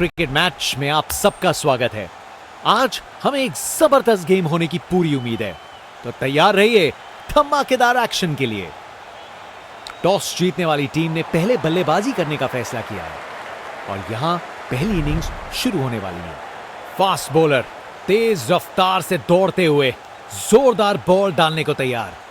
Cricket match में आप सबका स्वागत है। आज हमें एक जबरदस्त गेम होने की पूरी उम्मीद है, तो तैयार रहिए धमाकेदार एक्शन के लिए। टॉस जीतने वाली टीम ने पहले बल्लेबाजी करने का फैसला किया है और यहां पहली इनिंग्स शुरू होने वाली है। फास्ट बॉलर तेज रफ्तार से दौड़ते हुए जोरदार बॉल डालने को तैयार।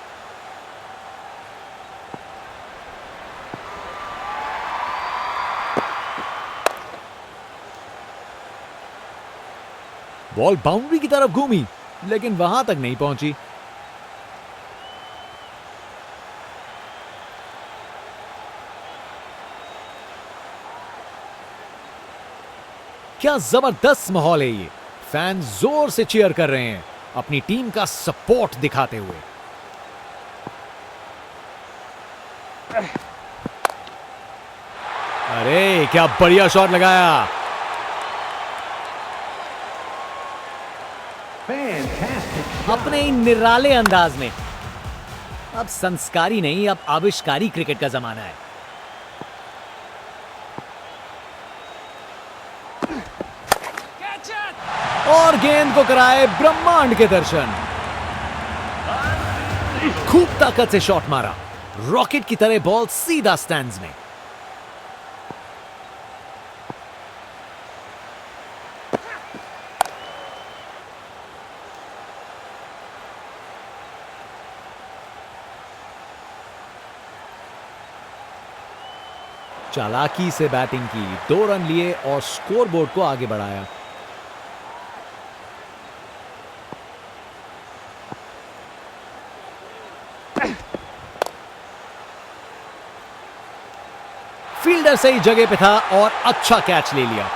बॉल बाउंड्री की तरफ घूमी, लेकिन वहां तक नहीं पहुंची। क्या जबरदस्त माहौल है ये। फैन जोर से चीयर कर रहे हैं, अपनी टीम का सपोर्ट दिखाते हुए। अरे क्या बढ़िया शॉट लगाया। अपने ही निराले अंदाज में। अब संस्कारी नहीं, अब आविष्कारी क्रिकेट का जमाना है। और गेंद को कराए ब्रह्मांड के दर्शन। खूब ताकत से शॉट मारा, रॉकेट की तरह बॉल सीधा स्टैंड्स में। चालाकी से बैटिंग की, 2 रन लिए और स्कोरबोर्ड को आगे बढ़ाया। फील्डर सही जगह पे था और अच्छा कैच ले लिया।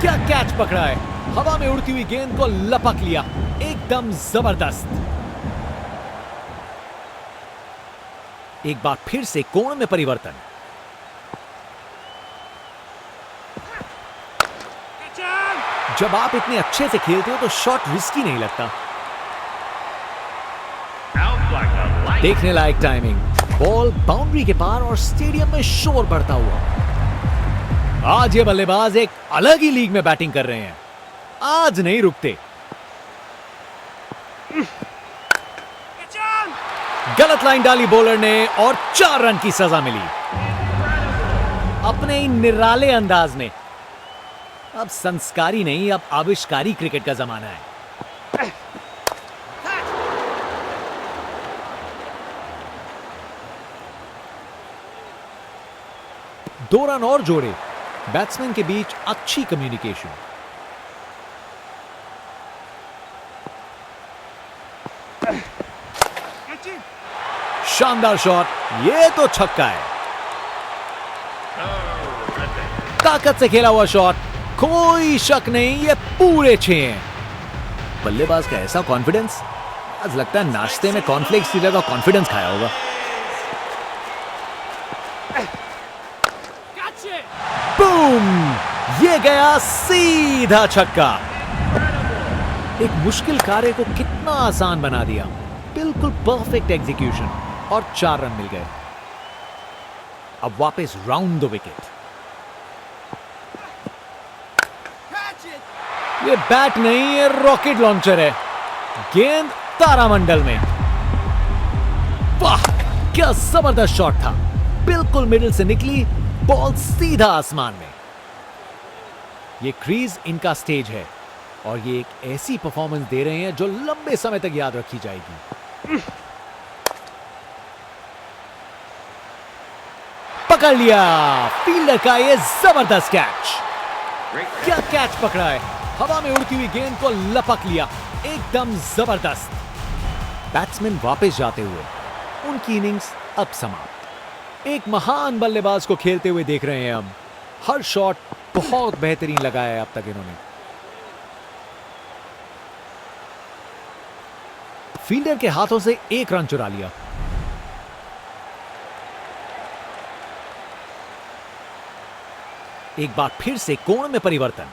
क्या कैच पकड़ा है, हवा में उड़ती हुई गेंद को लपक लिया, एकदम जबरदस्त। एक बार फिर से कोण में परिवर्तन। जब आप इतने अच्छे से खेलते हो तो शॉट रिस्की नहीं लगता। देखने लायक टाइमिंग, बॉल बाउंड्री के पार और स्टेडियम में शोर बढ़ता हुआ। आज ये बल्लेबाज एक अलग ही लीग में बैटिंग कर रहे हैं, आज नहीं रुकते। गलत लाइन डाली बॉलर ने और 4 रन की सजा मिली। अपने ही निराले अंदाज में। अब संस्कारी नहीं, अब आविष्कारी क्रिकेट का जमाना है। दो रन और जोड़े, बैट्समैन के बीच अच्छी कम्युनिकेशन। शानदार शॉट, ये तो छक्का है। ताकत से खेला हुआ शॉट, कोई शक नहीं, ये पूरे 6 हैं। बल्लेबाज का ऐसा कॉन्फिडेंस, आज लगता है नाश्ते में कॉर्नफ्लेक्स की जगह कॉन्फिडेंस खाया होगा। बूम, ये गया सीधा छक्का। एक मुश्किल कार्य को कितना आसान बना दिया। बिल्कुल परफेक्ट एग्जीक्यूशन और 4 रन मिल गए। अब वापस राउंड द विकेट। ये बैट नहीं, ये रॉकेट लॉन्चर है। गेंद तारामंडल में। वाह, क्या जबरदस्त शॉट था। बिल्कुल मिडिल से निकली, बॉल सीधा आसमान में। ये क्रीज इनका स्टेज है और ये एक ऐसी परफॉर्मेंस दे रहे हैं जो लंबे समय तक याद रखी जाएगी। पकड़ लिया फील्डर का ये जबरदस्त कैच। क्या कैच पकड़ा है, हवा में उड़ती हुई गेंद को लपक लिया, एकदम जबरदस्त। बैट्समैन वापस जाते हुए, उनकी इनिंग्स अब समाप्त। एक महान बल्लेबाज को खेलते हुए देख रहे हैं हम। हर शॉट बहुत बेहतरीन लगाया है अब तक इन्होंने। फील्डर के हाथों से 1 रन चुरा लिया। एक बार फिर से कोण में परिवर्तन।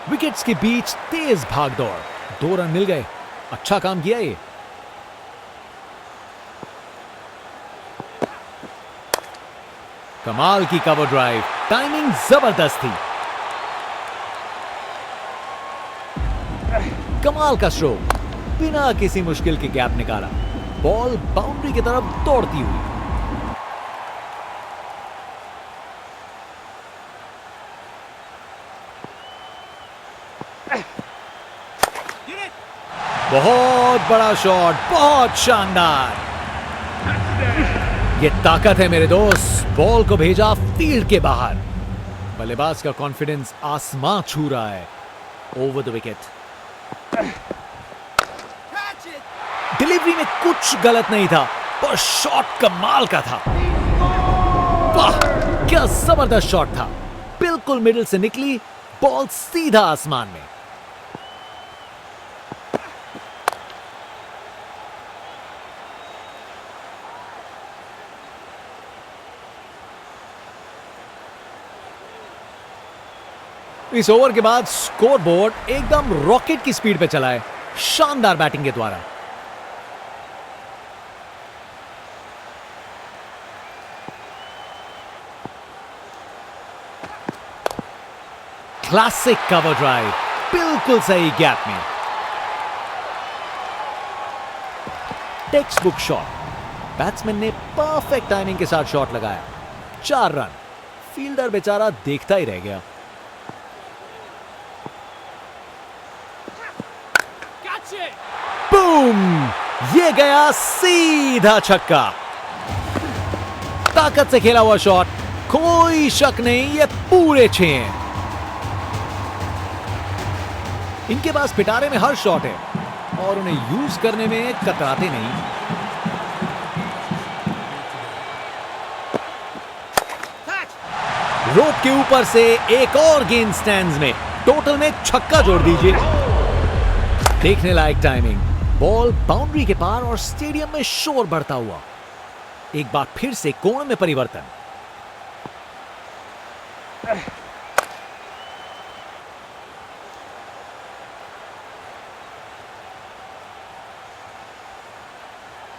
विकेट्स के बीच तेज भागदौड़, 2 रन मिल गए। अच्छा काम किया ये। कमाल की कवर ड्राइव, टाइमिंग जबरदस्त थी। कमाल का स्ट्रोक, बिना किसी मुश्किल के गैप निकाला, बॉल बाउंड्री की तरफ दौड़ती हुई। बहुत बड़ा शॉट, बहुत शानदार। ये ताकत है मेरे दोस्त, बॉल को भेजा फील्ड के बाहर। बल्लेबाज का कॉन्फिडेंस आसमां छू रहा है। Over the wicket. डिलीवरी में कुछ गलत नहीं था, पर शॉट कमाल का था। वाह, क्या जबरदस्त शॉट था। बिल्कुल मिडिल से निकली, बॉल सीधा आसमान में। इस ओवर के बाद स्कोरबोर्ड एकदम रॉकेट की स्पीड पे चला है, शानदार बैटिंग के द्वारा। क्लासिक कवर ड्राइव, बिल्कुल सही गैप में। टेक्स्ट बुक शॉट, बैट्समैन ने परफेक्ट टाइमिंग के साथ शॉट लगाया। 4 रन, फील्डर बेचारा देखता ही रह गया। बूम! ये गया सीधा छक्का। ताकत से खेला हुआ शॉट, कोई शक नहीं, ये पूरे 6 हैं। इनके पास पिटारे में हर शॉट है और उन्हें यूज करने में कतराते नहीं। रोप के ऊपर से एक और गेंद स्टैंड्स में, टोटल में छक्का जोड़ दीजिए। देखने लायक टाइमिंग, बॉल बाउंड्री के पार और स्टेडियम में शोर बढ़ता हुआ। एक बार फिर से कोण में परिवर्तन।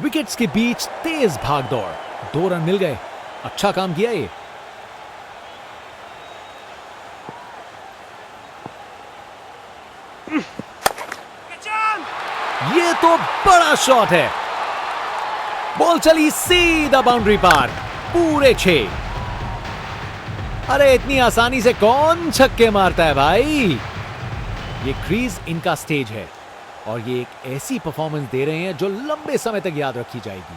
विकेट्स के बीच तेज भागदौड़, 2 रन मिल गए। अच्छा काम किया ये। ये तो बड़ा शॉट है, बॉल चली सीधा बाउंड्री पार, पूरे 6। अरे इतनी आसानी से कौन छक्के मारता है भाई। ये क्रीज इनका स्टेज है और ये एक ऐसी परफॉर्मेंस दे रहे हैं जो लंबे समय तक याद रखी जाएगी।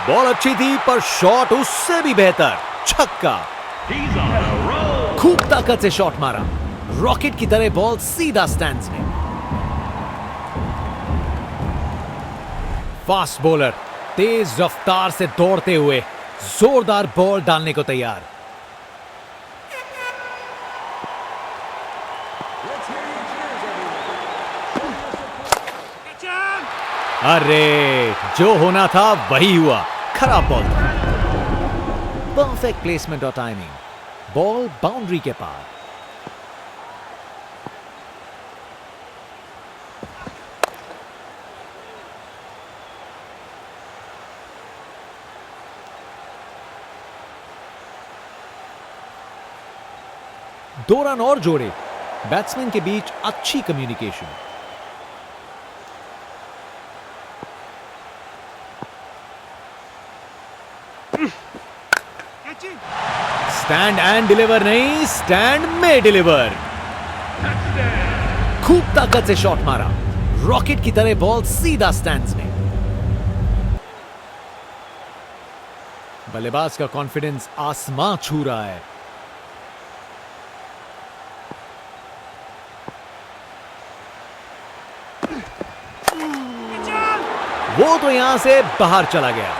बॉल अच्छी थी पर शॉट उससे भी बेहतर, छक्का। खूब ताकत से शॉट मारा, रॉकेट की तरह बॉल सीधा स्टैंड्स में। फास्ट बॉलर तेज रफ्तार से दौड़ते हुए जोरदार बॉल डालने को तैयार। अरे जो होना था वही हुआ, खराब बॉल था। परफेक्ट प्लेसमेंट और टाइमिंग, बॉल बाउंड्री के पार। दो रन और जोड़े, बैट्समैन के बीच अच्छी कम्युनिकेशन। स्टैंड एंड डिलीवर नहीं, स्टैंड में डिलीवर। खूब ताकत से शॉट मारा, रॉकेट की तरह बॉल सीधा स्टैंड्स में। बल्लेबाज का कॉन्फिडेंस आसमां छू रहा है। वो तो यहां से बाहर चला गया,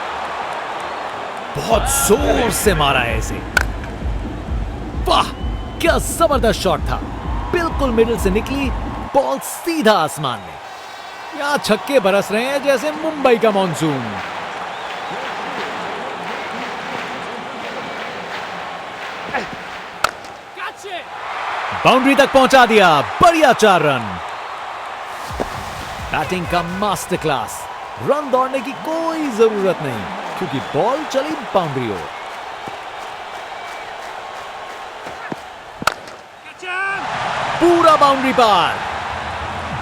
बहुत जोर से मारा है इसे। वाह, क्या जबरदस्त शॉट था, बिल्कुल मिडिल से निकली, बॉल सीधा आसमान में। यहां छक्के बरस रहे हैं जैसे मुंबई का मॉनसून। बाउंड्री तक पहुंचा दिया, बढ़िया 4 रन। बैटिंग का मास्टर क्लास। रन दौड़ने की कोई जरूरत नहीं क्योंकि बॉल चली बाउंड्री ओर। पूरा बाउंड्री पार।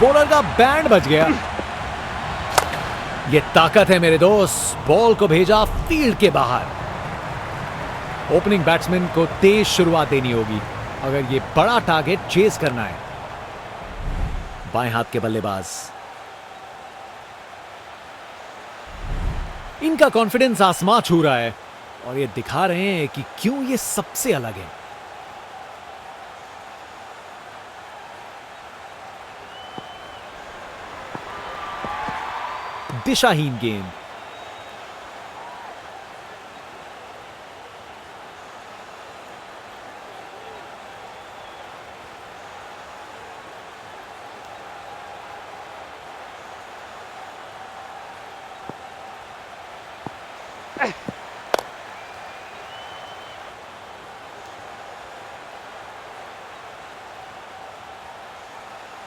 बॉलर का बैंड बज गया। ये ताकत है मेरे दोस्त। बॉल को भेजा फील्ड के बाहर। ओपनिंग बैट्समैन को तेज शुरुआत देनी होगी अगर ये बड़ा टारगेट चेज करना है। बाएं हाथ के बल्लेबाज। इनका कॉन्फिडेंस आसमां छू रहा है और ये दिखा रहे हैं कि क्यों ये सबसे अलग है। दिशाहीन गेंद।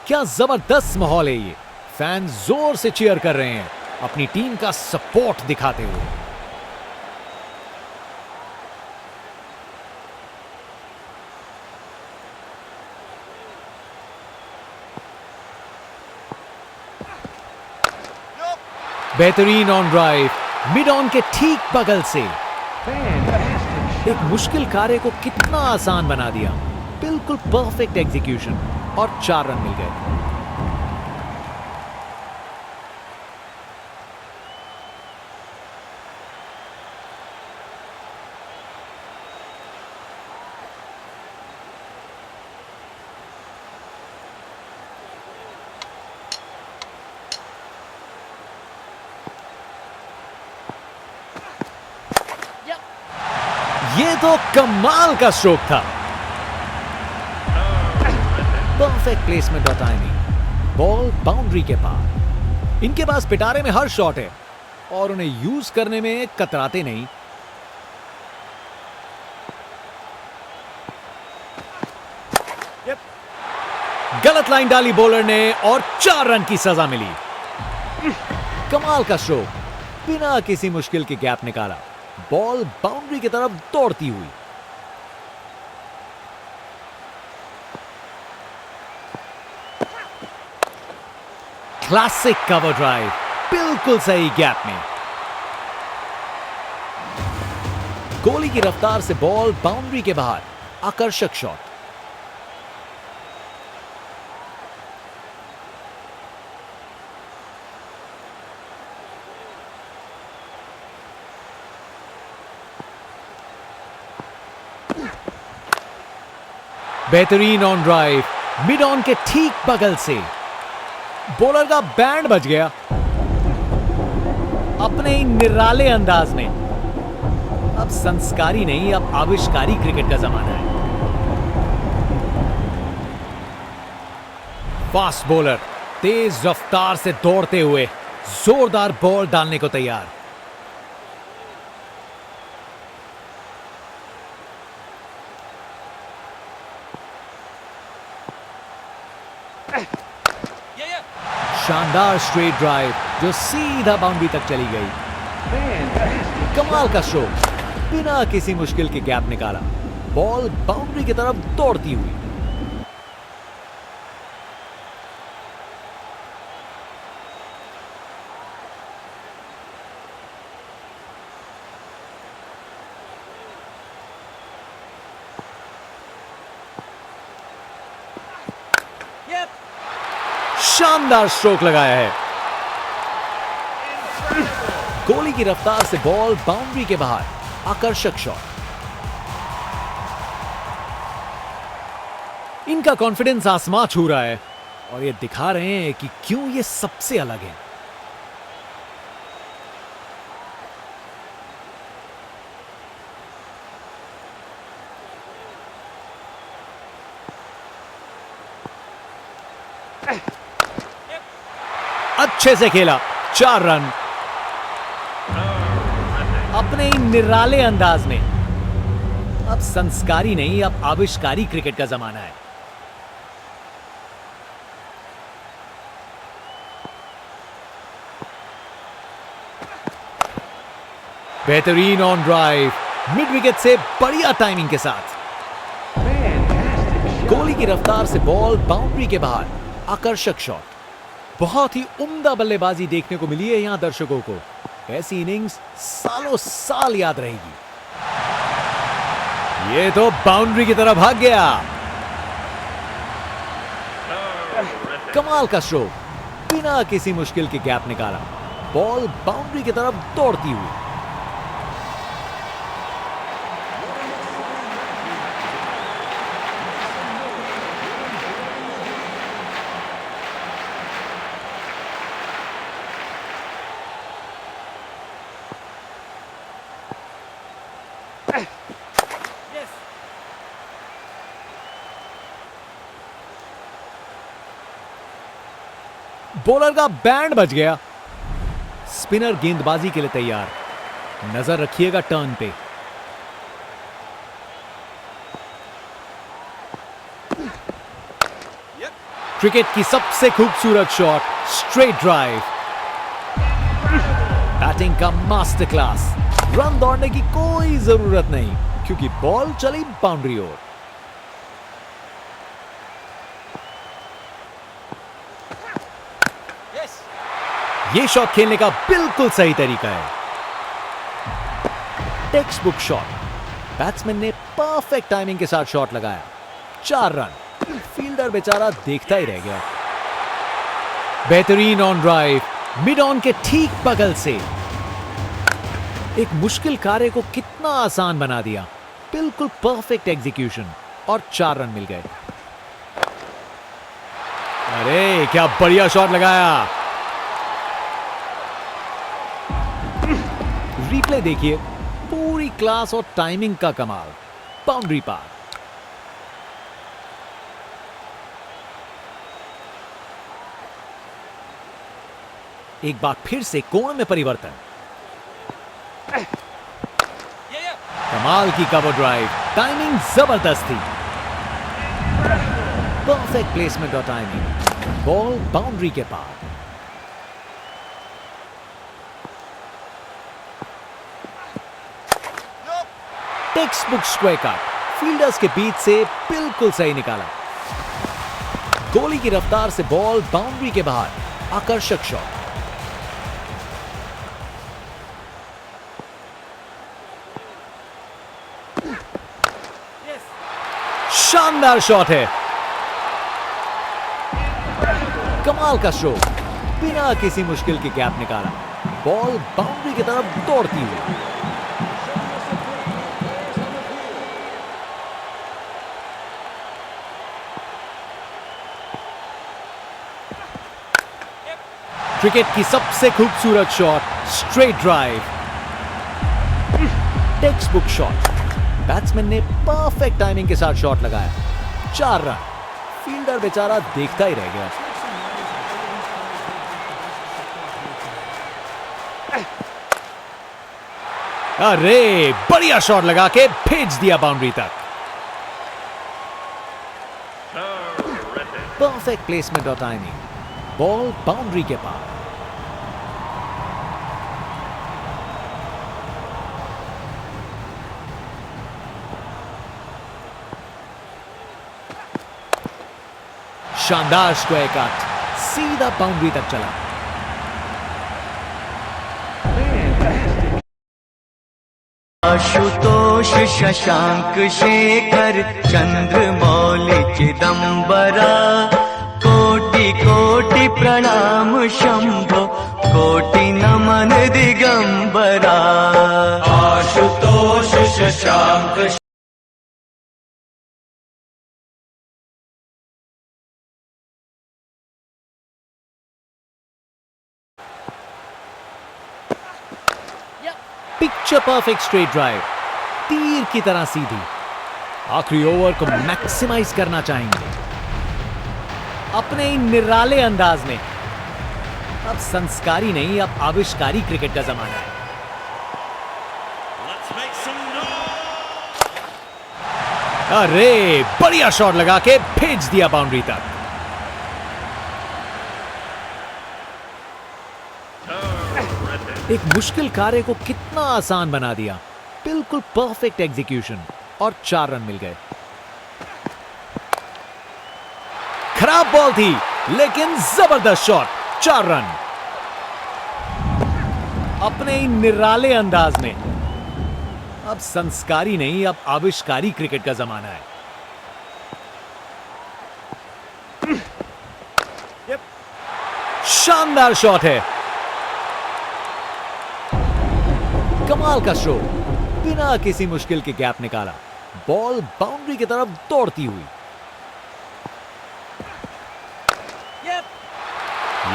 क्या जबरदस्त माहौल है ये। फैन जोर से चीयर कर रहे हैं अपनी टीम का सपोर्ट दिखाते हुए। बेहतरीन ऑन ड्राइव, मिड ऑन के ठीक बगल से। एक मुश्किल कार्य को कितना आसान बना दिया। बिल्कुल परफेक्ट एग्जीक्यूशन और 4 रन मिल गए। ये तो कमाल का स्ट्रोक था। परफेक्ट प्लेसमेंट और टाइमिंग। बॉल बाउंड्री के पार। इनके पास पिटारे में हर शॉट है और उन्हें यूज करने में कतराते नहीं। गलत लाइन डाली बॉलर ने और 4 रन की सजा मिली। कमाल का स्ट्रोक, बिना किसी मुश्किल के गैप निकाला। बॉल बाउंड्री की तरफ दौड़ती हुई। क्लासिक कवर ड्राइव, बिल्कुल सही गैप में। गोली की रफ्तार से बॉल बाउंड्री के बाहर। आकर्षक शॉट। बेहतरीन ऑन ड्राइव, मिड ऑन के ठीक बगल से। बॉलर का बैंड बज गया। अपने ही निराले अंदाज में। अब संस्कारी नहीं, अब आविष्कारी क्रिकेट का जमाना है। फास्ट बॉलर तेज रफ्तार से दौड़ते हुए जोरदार बॉल डालने को तैयार। शानदार स्ट्रेट ड्राइव जो सीधा बाउंड्री तक चली गई। कमाल का स्ट्रोक, बिना किसी मुश्किल के गैप निकाला। बॉल बाउंड्री की तरफ दौड़ती हुई। शानदार स्ट्रोक लगाया है। गोली की रफ्तार से बॉल बाउंड्री के बाहर। आकर्षक शॉट। इनका कॉन्फिडेंस आसमां छू रहा है और ये दिखा रहे हैं कि क्यों ये सबसे अलग है। अच्छे से खेला, 4 रन। अपने ही निराले अंदाज में। अब संस्कारी नहीं, अब आविष्कारी क्रिकेट का जमाना है। बेहतरीन ऑन ड्राइव, मिड विकेट से बढ़िया टाइमिंग के साथ। कोहली की रफ्तार से बॉल बाउंड्री के बाहर, आकर्षक शॉट। बहुत ही उम्दा बल्लेबाजी देखने को मिली है यहां दर्शकों को। ऐसी इनिंग्स सालों साल याद रहेगी। ये तो बाउंड्री की तरफ भाग गया। कमाल का स्ट्रोक, बिना किसी मुश्किल के गैप निकाला, बॉल बाउंड्री की तरफ दौड़ती हुई। बॉलर का बैंड बज गया। स्पिनर गेंदबाजी के लिए तैयार। नजर रखिएगा टर्न पे। क्रिकेट की सबसे खूबसूरत शॉट, स्ट्रेट ड्राइव। बैटिंग का मास्टर क्लास। रन दौड़ने की कोई जरूरत नहीं क्योंकि बॉल चली बाउंड्री ओर। ये शॉट खेलने का बिल्कुल सही तरीका है। Text book shot. बैट्समैन ने परफेक्ट टाइमिंग के साथ शॉट लगाया। 4 रन। फील्डर बेचारा देखता ही रह गया। बेहतरीन ऑन ड्राइव, मिड ऑन के ठीक बगल से। एक मुश्किल कार्य को कितना आसान बना दिया। बिल्कुल परफेक्ट एग्जीक्यूशन और 4 रन मिल गए। अरे क्या बढ़िया शॉट लगाया। रिप्ले देखिए, पूरी क्लास और टाइमिंग का कमाल। बाउंड्री पार। एक बार फिर से कोण में परिवर्तन। कमाल की कवर ड्राइव, टाइमिंग जबरदस्त थी। परफेक्ट प्लेसमेंट और टाइमिंग, बॉल बाउंड्री के पार। Textbook square cut, fielders के बीच से बिल्कुल सही निकाला। कोहली की रफ्तार से बॉल बाउंड्री के बाहर, आकर्षक शॉट। शानदार शॉट है। कमाल का स्ट्रोक, बिना किसी मुश्किल के गैप निकाला, बॉल बाउंड्री की तरफ दौड़ती हुई। क्रिकेट की सबसे खूबसूरत shot, straight drive. Text book shot. Batsman ने परफेक्ट टाइमिंग के साथ शॉट लगाया। 4 रन। फील्डर बेचारा देखता ही रह गया। अरे बढ़िया शॉट लगा के भेज दिया बाउंड्री तक। परफेक्ट प्लेसमेंट और टाइमिंग, बॉल बाउंड्री के पार। शानदार स्क्वायर कट, सीधा बाउंड्री तक चला। आशुतोष शशांक शेखर चंद्रमौलि चिदंबरा, कोटि कोटि प्रणाम शंभो, कोटि नमन Digambara. Ashutosh Shashank picture perfect straight drive, तीर की तरह सीधी। आखिरी ओवर को मैक्सिमाइज करना चाहेंगे अपने ही निराले अंदाज में। अब संस्कारी नहीं, अब आविष्कारी क्रिकेट का जमाना है। अरे बढ़िया शॉट लगा के भेज दिया बाउंड्री तक। एक मुश्किल कार्य को कितना आसान बना दिया। बिल्कुल परफेक्ट एग्जीक्यूशन और 4 रन मिल गए। खराब बॉल थी लेकिन जबरदस्त शॉट, 4 रन। अपने ही निराले अंदाज में। अब संस्कारी नहीं, अब आविष्कारी क्रिकेट का जमाना है। शानदार शॉट है, कमाल का शो। बिना किसी मुश्किल के गैप निकाला, बॉल बाउंड्री की तरफ दौड़ती हुई।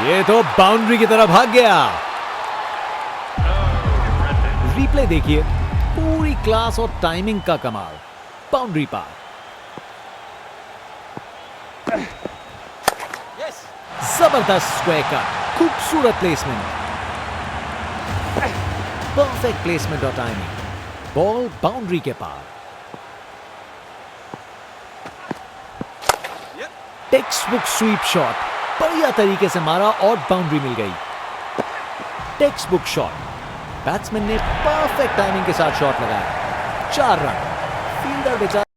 ये तो बाउंड्री की तरफ भाग गया। रिप्ले देखिए, पूरी क्लास और टाइमिंग का कमाल। बाउंड्री पार। जबरदस्त स्क्वायर कट, खूबसूरत प्लेसमेंट, परफेक्ट प्लेसमेंट और टाइमिंग। बॉल बाउंड्री के पार। टेक्स्ट बुक स्वीप शॉट, बढ़िया तरीके से मारा और बाउंड्री मिल गई। टेक्स्ट बुक शॉट, बैट्समैन ने परफेक्ट टाइमिंग के साथ शॉट लगाया। 4 रन। फील्डर बेचारा